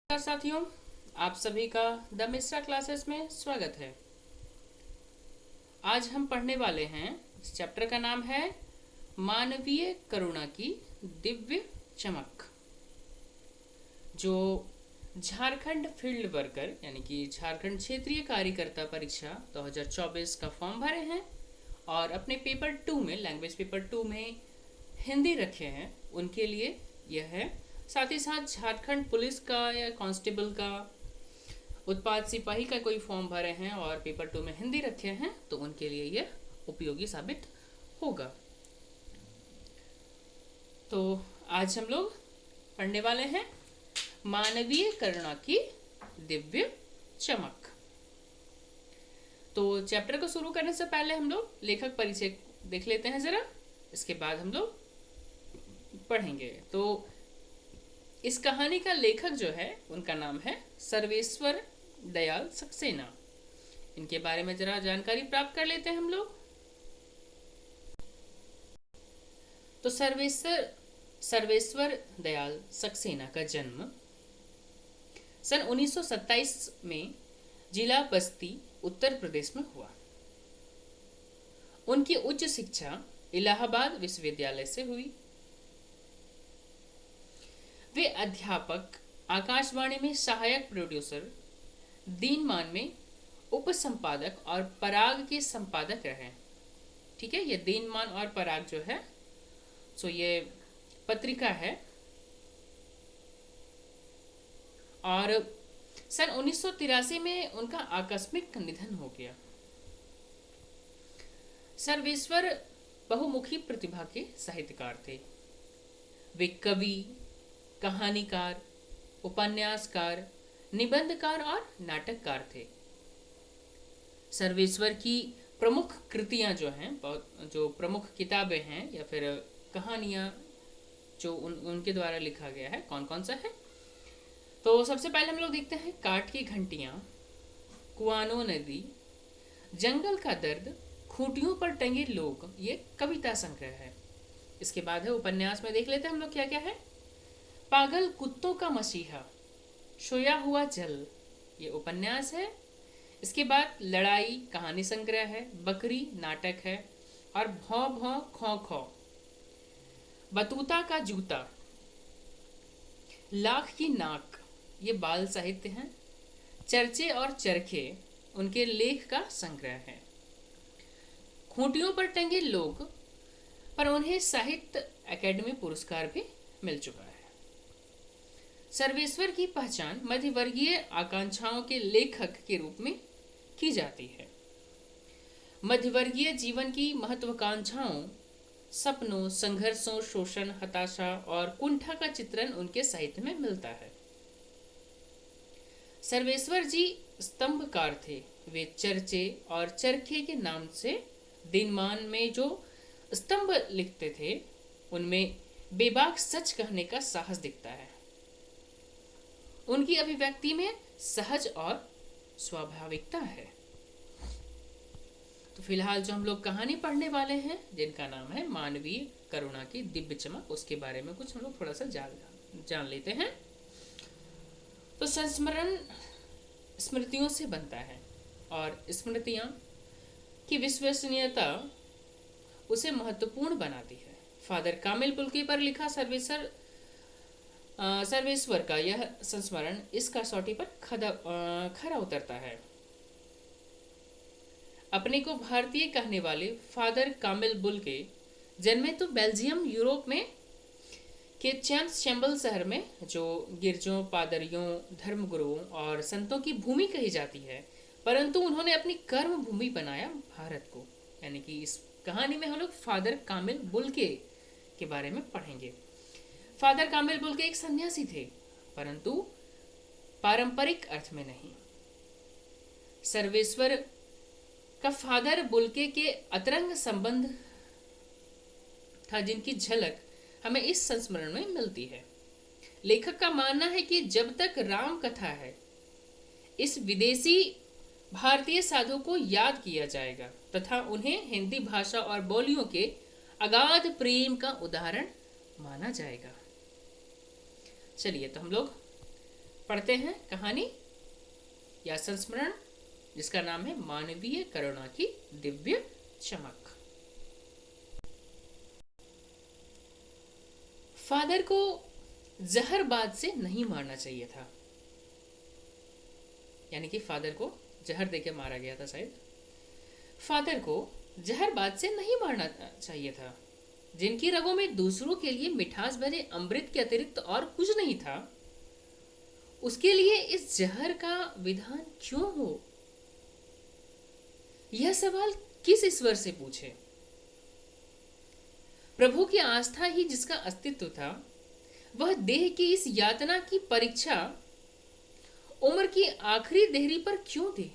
नमस्कार साथियों, आप सभी का द मिश्रा क्लासेस में स्वागत है। आज हम पढ़ने वाले हैं, इस चैप्टर का नाम है मानवीय करुणा की दिव्य चमक। जो झारखंड फील्ड वर्कर यानी कि झारखंड क्षेत्रीय कार्यकर्ता परीक्षा 2024 का फॉर्म भरे हैं और अपने पेपर 2 में, लैंग्वेज पेपर 2 में हिंदी रखे हैं, उनके लिए यह है। साथ ही साथ झारखंड पुलिस का या कांस्टेबल का, उत्पाद सिपाही का कोई फॉर्म भरे हैं और पेपर 2 में हिंदी रखे हैं, तो उनके लिए यह उपयोगी साबित होगा। तो आज हम लोग पढ़ने वाले हैं मानवीय करुणा की दिव्य चमक। तो चैप्टर को शुरू करने से पहले हम लोग लेखक परिचय देख लेते हैं जरा, इसके बाद हम लोग पढ़ेंगे। तो इस कहानी का लेखक जो है उनका नाम है सर्वेश्वर दयाल सक्सेना। इनके बारे में जरा जानकारी प्राप्त कर लेते हैं हम लोग। तो सर्वेश्वर दयाल सक्सेना का जन्म सन 1927 में जिला बस्ती, उत्तर प्रदेश में हुआ। उनकी उच्च शिक्षा इलाहाबाद विश्वविद्यालय से हुई। वे अध्यापक, आकाशवाणी में सहायक प्रोड्यूसर, दीनमान में उप संपादक और पराग के संपादक रहे। ठीक है, ये दीनमान और पराग जो है सो ये पत्रिका है। और सन 1983 में उनका आकस्मिक निधन हो गया। सर्वेश्वर बहुमुखी प्रतिभा के साहित्यकार थे। वे कवि, कहानीकार, उपन्यासकार, निबंधकार और नाटककार थे। सर्वेश्वर की प्रमुख कृतियां जो हैं, जो प्रमुख किताबें हैं या फिर कहानियां जो उनके द्वारा लिखा गया है, कौन कौन सा है? तो सबसे पहले हम लोग देखते हैं काठ की घंटियां, कुआनो नदी, जंगल का दर्द, खूंटियों पर टंगे लोग, ये कविता संग्रह है। इसके बाद है उपन्यास में, देख लेते हैं हम लोग क्या क्या है। पागल कुत्तों का मसीहा, सोया हुआ जल, ये उपन्यास है। इसके बाद लड़ाई कहानी संग्रह है, बकरी नाटक है, और भौ भौ खौ खौ, बतूता का जूता, लाख की नाक, ये बाल साहित्य है। चर्चे और चरखे उनके लेख का संग्रह है। खूंटियों पर टंगे लोग, पर उन्हें साहित्य अकेडमी पुरस्कार भी मिल चुका है। सर्वेश्वर की पहचान मध्यवर्गीय आकांक्षाओं के लेखक के रूप में की जाती है। मध्यवर्गीय जीवन की महत्वाकांक्षाओं, सपनों, संघर्षों, शोषण, हताशा और कुंठा का चित्रण उनके साहित्य में मिलता है। सर्वेश्वर जी स्तंभकार थे। वे चर्चे और चरखे के नाम से दिनमान में जो स्तंभ लिखते थे, उनमें बेबाक सच कहने का साहस दिखता है। उनकी अभिव्यक्ति में सहज और स्वाभाविकता है। तो फिलहाल जो हम लोग कहानी पढ़ने वाले हैं, जिनका नाम है मानवीय करुणा की दिव्य चमक, उसके बारे में कुछ हम लोग थोड़ा सा जान लेते हैं। तो संस्मरण स्मृतियों से बनता है और स्मृतियां की विश्वसनीयता उसे महत्वपूर्ण बनाती है। फादर कामिल पुलके पर लिखा सर्वेश्वर का यह संस्मरण इस कसौटी पर खरा उतरता है। अपने को भारतीय कहने वाले फादर कामिल बुल्के जन्मे तो बेल्जियम, यूरोप में के चैम्पल शहर में, जो गिरजों, पादरियों, धर्मगुरुओं और संतों की भूमि कही जाती है, परंतु उन्होंने अपनी कर्म भूमि बनाया भारत को। यानी कि इस कहानी में हम लोग फादर कामिल बुल्के के बारे में पढ़ेंगे। फादर कामिल बुल्के एक सन्यासी थे, परंतु पारंपरिक अर्थ में नहीं। सर्वेश्वर का फादर बुल्के के अतरंग संबंध था, जिनकी झलक हमें इस संस्मरण में मिलती है। लेखक का मानना है कि जब तक राम कथा है, इस विदेशी भारतीय साधु को याद किया जाएगा तथा उन्हें हिंदी भाषा और बोलियों के अगाध प्रेम का उदाहरण माना जाएगा। चलिए तो हम लोग पढ़ते हैं कहानी या संस्मरण जिसका नाम है मानवीय करुणा की दिव्य चमक। फादर को जहरबाद से नहीं मारना चाहिए था, यानी कि फादर को जहर देके मारा गया था शायद। फादर को जहरबाद से नहीं मारना चाहिए था। जिनकी रगों में दूसरों के लिए मिठास भरे अमृत के अतिरिक्त और कुछ नहीं था, उसके लिए इस जहर का विधान क्यों हो? यह सवाल किस ईश्वर से पूछे? प्रभु की आस्था ही जिसका अस्तित्व था, वह देह की इस यातना की परीक्षा उम्र की आखिरी देहरी पर क्यों दे?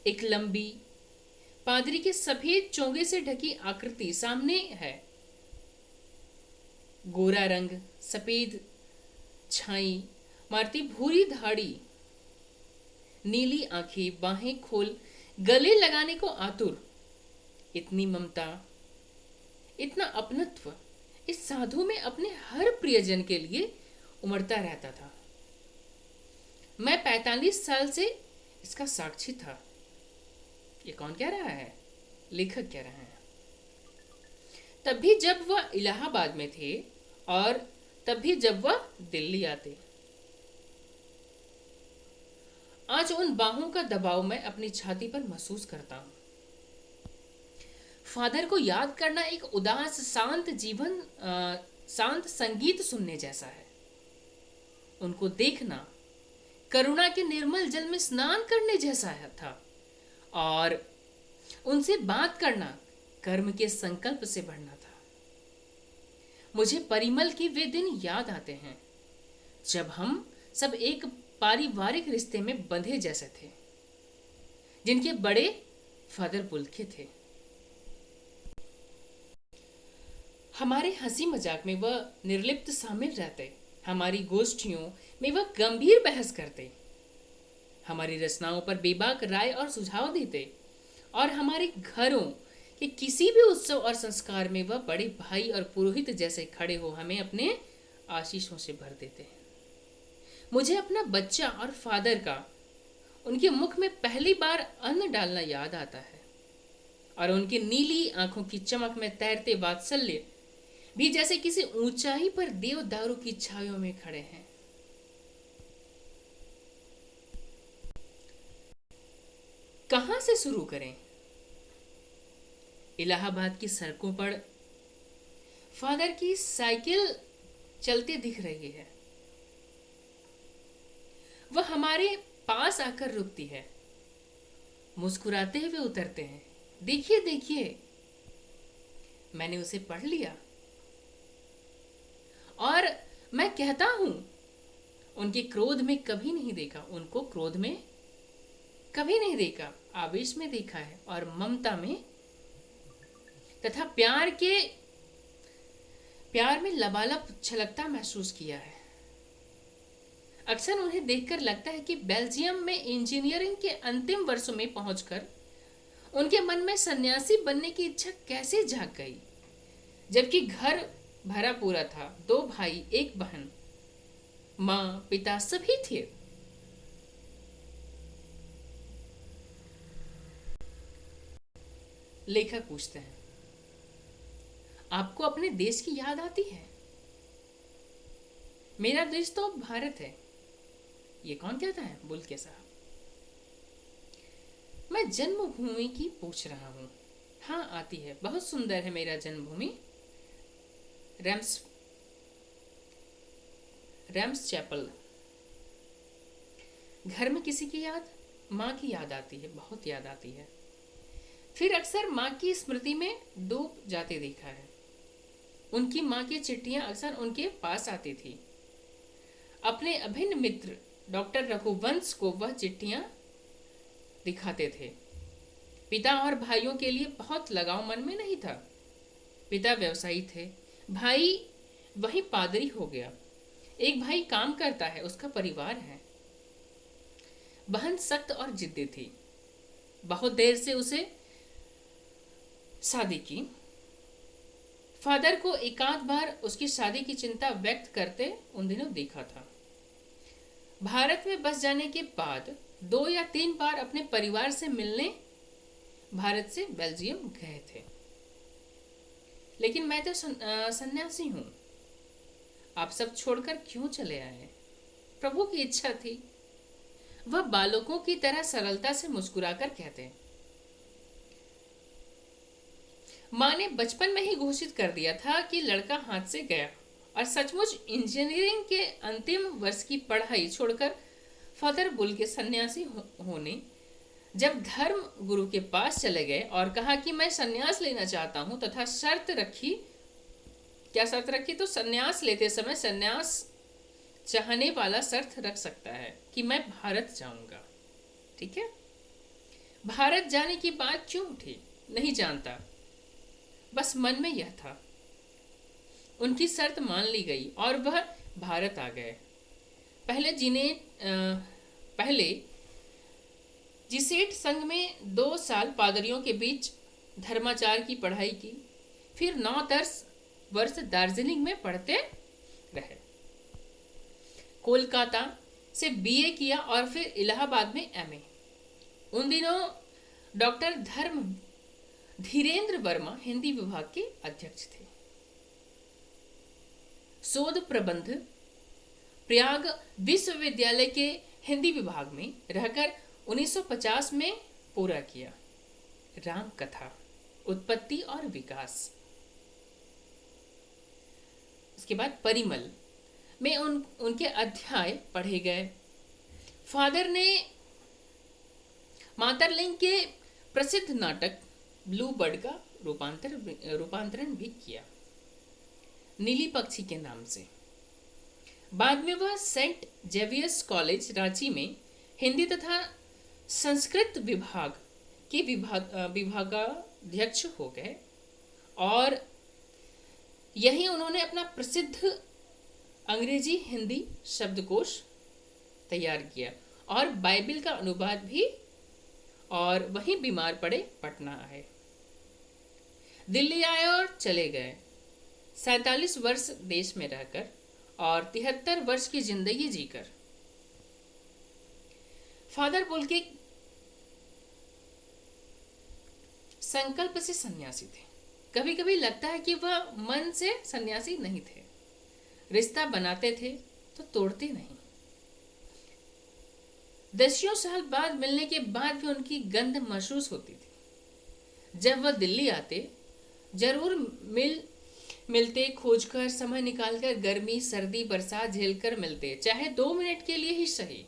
एक लंबी पादरी के सफेद चोंगे से ढकी आकृति सामने है। गोरा रंग, सफेद छाई मारती भूरी दाढ़ी, नीली आंखें, बाहें खोल गले लगाने को आतुर। इतनी ममता, इतना अपनत्व इस साधु में अपने हर प्रियजन के लिए उमड़ता रहता था। मैं 45 साल से इसका साक्षी था। ये कौन कह रहा है? लेखक कह रहे हैं। तब भी जब वह इलाहाबाद में थे और तब भी जब वह दिल्ली आते। आज उन बाहों का दबाव मैं अपनी छाती पर महसूस करता हूं। फादर को याद करना एक उदास शांत संगीत सुनने जैसा है। उनको देखना करुणा के निर्मल जल में स्नान करने जैसा था और उनसे बात करना कर्म के संकल्प से बढ़ना था। मुझे परिमल के वे दिन याद आते हैं जब हम सब एक पारिवारिक रिश्ते में बंधे जैसे थे, जिनके बड़े फादर बुल्खे थे। हमारे हंसी मजाक में वह निर्लिप्त शामिल रहते, हमारी गोष्ठियों में वह गंभीर बहस करते, हमारी रचनाओं पर बेबाक राय और सुझाव देते और हमारे घरों के किसी भी उत्सव और संस्कार में वह बड़े भाई और पुरोहित जैसे खड़े हो हमें अपने आशीषों से भर देते हैं। मुझे अपना बच्चा और फादर का उनके मुख में पहली बार अन्न डालना याद आता है और उनकी नीली आंखों की चमक में तैरते वात्सल्य भी जैसे किसी ऊंचाई पर देवदारू की छायों में खड़े हैं। कहां से शुरू करें? इलाहाबाद की सड़कों पर फादर की साइकिल चलते दिख रही है। वह हमारे पास आकर रुकती है, मुस्कुराते हुए उतरते हैं। देखिए देखिए, मैंने उसे पढ़ लिया। और मैं कहता हूं, उनके क्रोध में कभी नहीं देखा, उनको क्रोध में कभी नहीं देखा, आवेश में देखा है और ममता में तथा प्यार में लबालब छलकता महसूस किया है। अक्सर उन्हें देखकर लगता है कि बेल्जियम में इंजीनियरिंग के अंतिम वर्षों में पहुंचकर उनके मन में सन्यासी बनने की इच्छा कैसे जाग गई, जबकि घर भरा पूरा था। 2 भाई, 1 बहन, माँ, पिता सभी थे। लेखक पूछते हैं, आपको अपने देश की याद आती है? मेरा देश तो भारत है। ये कौन कहता है? बुल्के साहब। मैं जन्मभूमि की पूछ रहा हूँ। हाँ, आती है, बहुत सुंदर है मेरा जन्मभूमि। रैम्स चैपल। घर में किसी की याद? माँ की याद आती है, बहुत याद आती है। फिर अक्सर माँ की स्मृति में डूब जाते देखा है। उनकी माँ की चिट्ठियां अक्सर उनके पास आती थी। अपने अभिन्न मित्र डॉक्टर रघुवंश को वह चिट्ठियां दिखाते थे। पिता और भाइयों के लिए बहुत लगाव मन में नहीं था। पिता व्यवसायी थे, भाई वही पादरी हो गया। एक भाई काम करता है, उसका परिवार है। बहन सख्त और जिद्दी थी। बहुत देर से उसे शादी की। फादर को एकाध बार उसकी शादी की चिंता व्यक्त करते उन दिनों देखा था। भारत में बस जाने के बाद 2 या 3 बार अपने परिवार से मिलने भारत से बेल्जियम गए थे। लेकिन मैं तो सन्यासी हूँ, आप सब छोड़कर क्यों चले आए? प्रभु की इच्छा थी। वह बालकों की तरह सरलता से मुस्कुराकर कहते, माँ ने बचपन में ही घोषित कर दिया था कि लड़का हाथ से गया, और सचमुच इंजीनियरिंग के अंतिम वर्ष की पढ़ाई छोड़कर फादर बुल के सन्यासी होने जब धर्म गुरु के पास चले गए और कहा कि मैं सन्यास लेना चाहता हूं तथा शर्त रखी। क्या शर्त रखी? तो सन्यास लेते समय सन्यास चाहने वाला शर्त रख सकता है कि मैं भारत जाऊंगा। ठीक है, भारत जाने की बात क्यों उठी नहीं जानता, बस मन में यह था। उनकी शर्त मान ली गई और वह भारत आ गए। पहले जिसेट संघ में 2 साल पादरियों के बीच धर्माचार की पढ़ाई की, फिर 9-10 वर्ष दार्जिलिंग में पढ़ते रहे। कोलकाता से बीए किया और फिर इलाहाबाद में एमए। उन दिनों डॉक्टर धीरेन्द्र वर्मा हिंदी विभाग के अध्यक्ष थे। शोध प्रबंध प्रयाग विश्वविद्यालय के हिंदी विभाग में रहकर 1950 में पूरा किया। राम कथा, उत्पत्ति और विकास। उसके बाद परिमल में उनके अध्याय पढ़े गए। फादर ने मातरलिंग के प्रसिद्ध नाटक ब्लू बर्ड का रूपांतरण भी किया, नीली पक्षी के नाम से। बाद में वह सेंट जेवियर्स कॉलेज रांची में हिंदी तथा संस्कृत विभाग के विभागाध्यक्ष हो गए और यहीं उन्होंने अपना प्रसिद्ध अंग्रेजी हिंदी शब्दकोश तैयार किया और बाइबिल का अनुवाद भी, और वहीं बीमार पड़े, पटना आए, दिल्ली आए और चले गए। 47 वर्ष देश में रहकर और 73 वर्ष की जिंदगी जीकर फादर बुल के संकल्प से सन्यासी थे। कभी कभी लगता है कि वह मन से सन्यासी नहीं थे, रिश्ता बनाते थे तो तोड़ते नहीं। दसियों साल बाद मिलने के बाद भी उनकी गंध महसूस होती थी। जब वह दिल्ली आते जरूर मिलते, खोजकर समय निकालकर, गर्मी सर्दी बरसात झेलकर मिलते, चाहे 2 मिनट के लिए ही सही।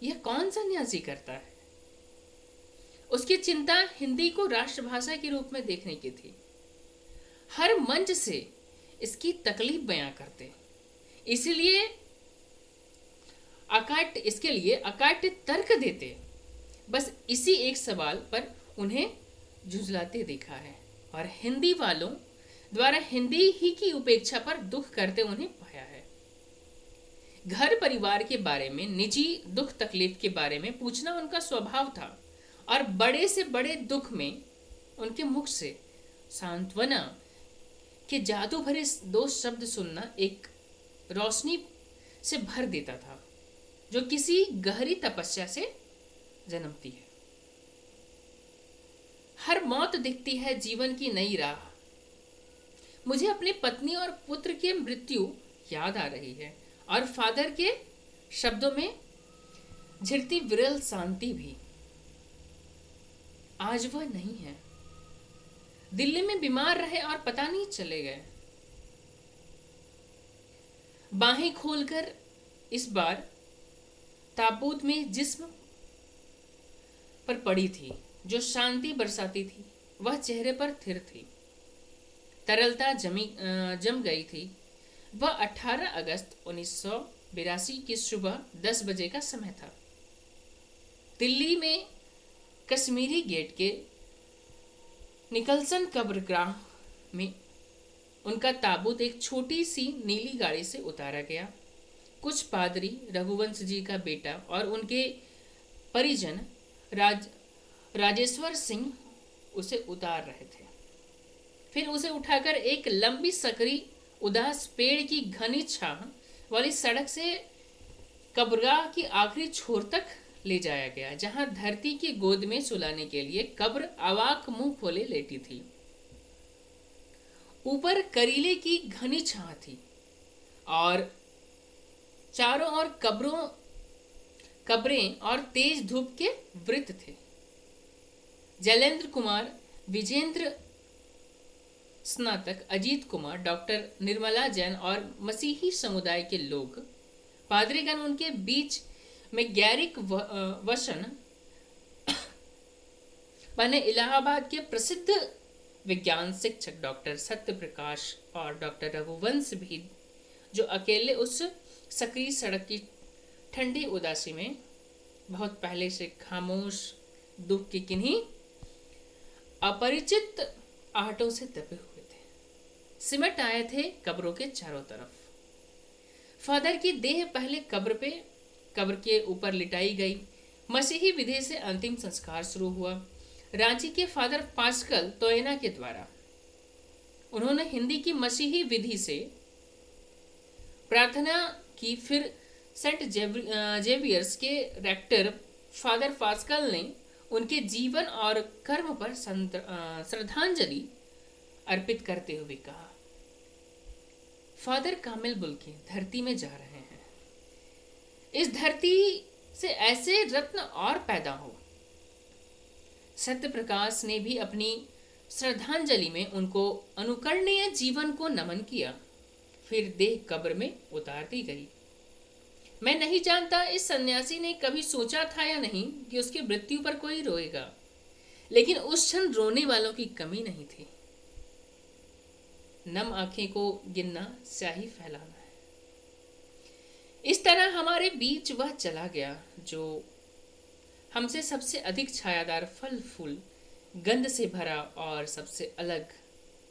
यह कौन सन्यासी करता है? उसकी चिंता हिंदी को राष्ट्रभाषा के रूप में देखने की थी। हर मंच से इसकी तकलीफ बयां करते, इसके लिए अकाट्य तर्क देते। बस इसी एक सवाल पर उन्हें झुंझलाते देखा है और हिंदी वालों द्वारा हिंदी ही की उपेक्षा पर दुख करते उन्हें पाया है। घर परिवार के बारे में, निजी दुख तकलीफ के बारे में पूछना उनका स्वभाव था और बड़े से बड़े दुख में उनके मुख से सांत्वना के जादू भरे 2 शब्द सुनना एक रोशनी से भर देता था जो किसी गहरी तपस्या से जन्मती है। हर मौत दिखती है जीवन की नई राह। मुझे अपनी पत्नी और पुत्र की मृत्यु याद आ रही है और फादर के शब्दों में झिरती विरल शांति भी। आज वह नहीं है, दिल्ली में बीमार रहे और पता नहीं चले गए। बाहें खोलकर इस बार ताबूत में जिस्म पर पड़ी थी जो शांति बरसाती थी। वह चेहरे पर थिर थी, तरलता जम गई थी। वह 18 अगस्त 1982 की सुबह 10 बजे का समय था। दिल्ली में कश्मीरी गेट के निकलसन कब्रगाह में उनका ताबूत एक छोटी सी नीली गाड़ी से उतारा गया। कुछ पादरी, रघुवंश जी का बेटा और उनके परिजन राजेश्वर सिंह उसे उतार रहे थे। फिर उसे उठाकर एक लंबी सकरी उदास पेड़ की घनी छाह वाली सड़क से कब्रगाह की आखिरी छोर तक ले जाया गया, जहां धरती की गोद में सुलाने के लिए कब्र अवाक मुंह खोले लेटी थी। ऊपर करीले की घनी छां थी और चारों ओर कब्रें और तेज धूप के वृत्त थे। जैलेंद्र कुमार, विजेंद्र स्नातक, अजीत कुमार, डॉक्टर निर्मला जैन और मसीही समुदाय के लोग, पादरीगण उनके बीच में गैरिक वसन बने इलाहाबाद के प्रसिद्ध विज्ञान शिक्षक डॉक्टर सत्य प्रकाश और डॉक्टर रघुवंश भी, जो अकेले उस सक्रिय सड़क की ठंडी उदासी में बहुत पहले से खामोश दुख की किन्हीं अपरिचित आहटों से दबे हुए थे, सिमट आए थे कब्रों के चारों तरफ। फादर की देह पहले कब्र के ऊपर लिटाई गई। मसीही विधि से अंतिम संस्कार शुरू हुआ, रांची के फादर पास्कल तोयना के द्वारा। उन्होंने हिंदी की मसीही विधि से प्रार्थना की, फिर सेंट जेवियर्स के रेक्टर फादर पास्कल ने उनके जीवन और कर्म पर श्रद्धांजलि अर्पित करते हुए कहा, फादर कामिल बुल्की धरती में जा रहे हैं। इस धरती से ऐसे रत्न और पैदा हो। सत्य प्रकाश ने भी अपनी श्रद्धांजलि में उनको अनुकरणीय जीवन को नमन किया। फिर देह कब्र में उतार दी गई। मैं नहीं जानता इस सन्यासी ने कभी सोचा था या नहीं कि उसकी मृत्यु पर कोई रोएगा, लेकिन उस क्षण रोने वालों की कमी नहीं थी। नम आंखें को गिनना स्याही फैलाना है। इस तरह हमारे बीच वह चला गया जो हमसे सबसे अधिक छायादार, फल फूल, गंध से भरा और सबसे अलग,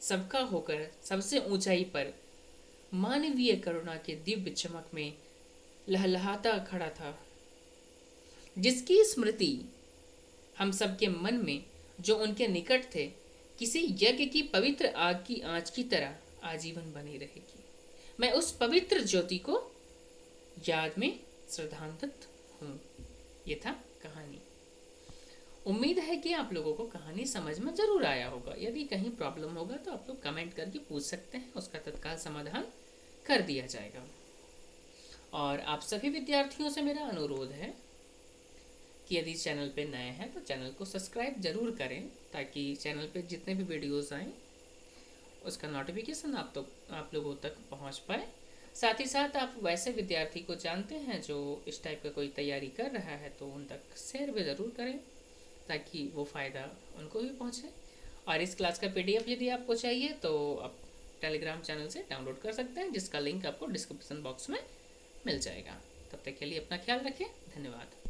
सबका होकर सबसे ऊंचाई पर मानवीय करुणा के दिव्य चमक में लहलहाता खड़ा था, जिसकी स्मृति हम सबके मन में, जो उनके निकट थे, किसी यज्ञ की पवित्र आग की आंच की तरह आजीवन बनी रहेगी। मैं उस पवित्र ज्योति को याद में श्रद्धांवित हूँ। ये था कहानी। उम्मीद है कि आप लोगों को कहानी समझ में जरूर आया होगा। यदि कहीं प्रॉब्लम होगा तो आप लोग कमेंट करके पूछ सकते हैं, उसका तत्काल समाधान कर दिया जाएगा। और आप सभी विद्यार्थियों से मेरा अनुरोध है कि यदि चैनल पे नए हैं तो चैनल को सब्सक्राइब जरूर करें, ताकि चैनल पे जितने भी वीडियोस आएँ उसका नोटिफिकेशन आप लोगों तक पहुंच पाए। साथ ही साथ आप वैसे विद्यार्थी को जानते हैं जो इस टाइप का कोई तैयारी कर रहा है तो उन तक शेयर भी ज़रूर करें, ताकि वो फ़ायदा उनको भी पहुंचे। और इस क्लास का PDF यदि आपको चाहिए तो आप टेलीग्राम चैनल से डाउनलोड कर सकते हैं, जिसका लिंक आपको डिस्क्रिप्शन बॉक्स में मिल जाएगा। तब तक के लिए अपना ख्याल रखें। धन्यवाद।